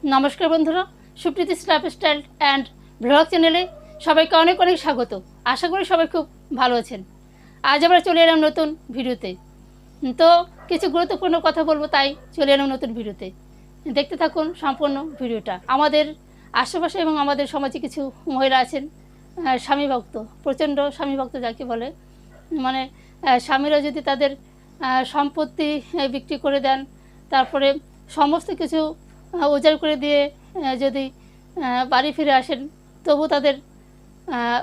নমস্কার বন্ধুরা, Supriti's lifestyle and blog চ্যানেলে সবাইকে অনেক অনেক স্বাগত। আশা করি সবাই খুব ভালো আছেন। আজ আমরা চলে এলাম নতুন ভিডিওতে। তো কিছু গুরুত্বপূর্ণ কথা বলবো, তাই চলে এলাম নতুন ভিডিওতে। দেখতে থাকুন সম্পূর্ণ ভিডিওটা। আমাদের আশেপাশে এবং আমাদের সমাজে কিছু মহিলা আছেন স্বামীভক্ত, প্রচণ্ড স্বামীভক্ত যাকে বলে। মানে স্বামীরা যদি তাদের সম্পত্তি বিক্রি করে দেন, তারপরে সমস্ত কিছু উজাড় করে দিয়ে যদি বাড়ি ফিরে আসেন, তবু তাদের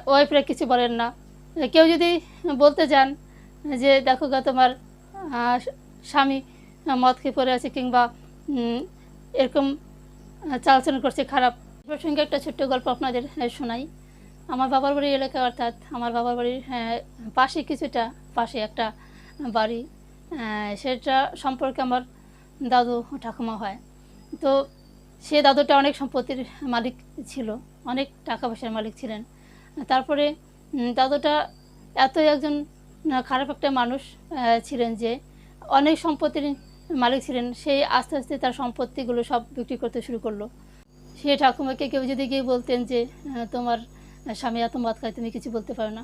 ওয়াইফরা কিছু বলেন না। কেউ যদি বলতে যান যে দেখো গা তোমার স্বামী মদ খেয়ে পড়ে আছে কিংবা এরকম চালচলন করছে খারাপ। প্রসঙ্গে একটা ছোট্ট গল্প আপনাদের শোনাই। আমার বাবার বাড়ির এলাকা, অর্থাৎ আমার বাবার বাড়ির পাশে কিছুটা পাশে একটা বাড়ি, সেটা সম্পর্কে আমার দাদু ঠাকুমা হয়। তো সে দাদুটা অনেক সম্পত্তির মালিক ছিল, অনেক টাকা পয়সার মালিক ছিলেন। তারপরে দাদুটা এতই একজন খারাপ একটা মানুষ ছিলেন যে অনেক সম্পত্তির মালিক ছিলেন। সেই আস্তে আস্তে তার সম্পত্তিগুলো সব বিক্রি করতে শুরু করলো। সে ঠাকুমাকে কেউ যদি গিয়ে বলতেন যে তোমার স্বামী এত মদ খায়, তুমি কিছু বলতে পারো না,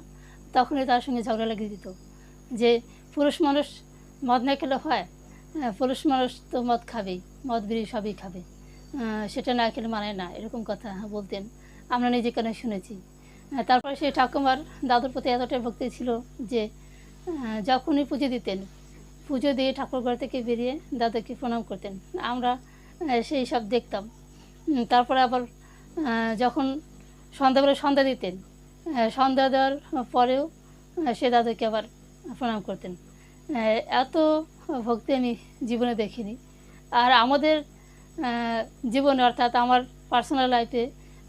তখনই তার সঙ্গে ঝগড়া লাগিয়ে দিত যে পুরুষ মানুষ মদ না খেলে হয়, পুরুষ মানুষ তো মদ খাবেই, মদ বিড়ি সবই খাবে, সেটা না খেলে মানে না, এরকম কথা বলতেন। আমরা নিজে কেন শুনেছি। তারপরে সেই ঠাকুমার দাদুর প্রতি এতটাই ভক্তি ছিল যে যখনই পুজো দিতেন, পুজো দিয়ে ঠাকুরঘর থেকে বেরিয়ে দাদুকে প্রণাম করতেন। আমরা সেই সব দেখতাম। তারপরে আবার যখন সন্ধ্যাবেলা সন্ধ্যা দিতেন, সন্ধ্যা দেওয়ার পরেও সে দাদুকে আবার প্রণাম করতেন। এত ভক্তি আমি জীবনে দেখিনি। আর আমাদের জীবনে, অর্থাৎ আমার পার্সোনাল লাইফে,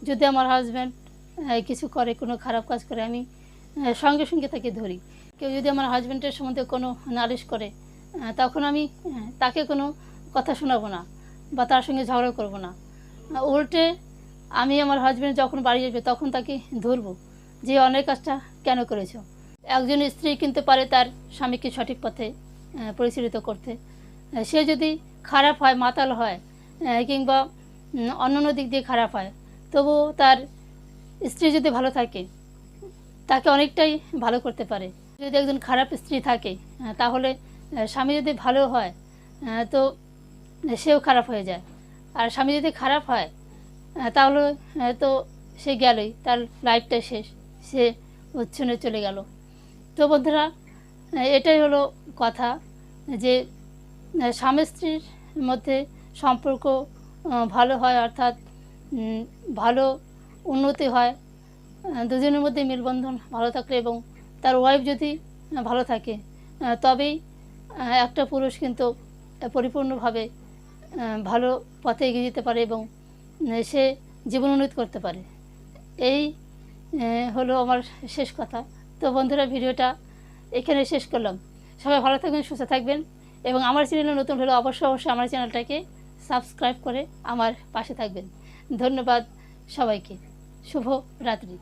যদি আমার হাজব্যান্ড কিছু করে, কোনো খারাপ কাজ করে, আমি সঙ্গে সঙ্গে তাকে ধরি। কেউ যদি আমার হাজব্যান্ডের সম্বন্ধে কোনো নালিশ করে, তখন আমি তাকে কোনো কথা শোনাবো না বা তার সঙ্গে ঝগড়া করবো না। উল্টে আমি আমার হাজব্যান্ড যখন বাড়ি আসবে তখন তাকে ধরবো যে অন্যায় কাজটা কেন করেছো। একজন স্ত্রী কিন্তু পারে তার স্বামীকে সঠিক পথে পরিচালিত করতে। সে যদি খারাপ হয়, মাতাল হয় কিংবা অন্যান্য দিক দিয়ে খারাপ হয়, তবু তার স্ত্রী যদি ভালো থাকে তাকে অনেকটাই ভালো করতে পারে। যদি একজন খারাপ স্ত্রী থাকে, তাহলে স্বামী যদি ভালো হয় তো সেও খারাপ হয়ে যায়। আর স্বামী যদি খারাপ হয় তাহলে তো সে গেলই, তার লাইফটা শেষ, সে উচ্ছনে চলে গেল। তো বন্ধুরা, এটাই হলো কথা যে স্বামী স্ত্রীর মধ্যে সম্পর্ক ভালো হয়, অর্থাৎ ভালো উন্নতি হয়। দুজনের মধ্যে মেলবন্ধন ভালো থাকলে এবং তার ওয়াইফ যদি ভালো থাকে, তবেই একটা পুরুষ কিন্তু পরিপূর্ণভাবে ভালো পথে এগিয়ে যেতে পারে এবং সে জীবন উন্নতি করতে পারে। এই হলো আমার শেষ কথা। তো বন্ধুরা, ভিডিওটা এখানে শেষ করলাম। সবাই ভালো থাকবেন, সুস্থ থাকবেন এবং আমার চ্যানেলে নতুন হলে অবশ্যই আমার চ্যানেলটাকে সাবস্ক্রাইব করে আমার পাশে থাকবেন। ধন্যবাদ সবাইকে। শুভ রাত্রি।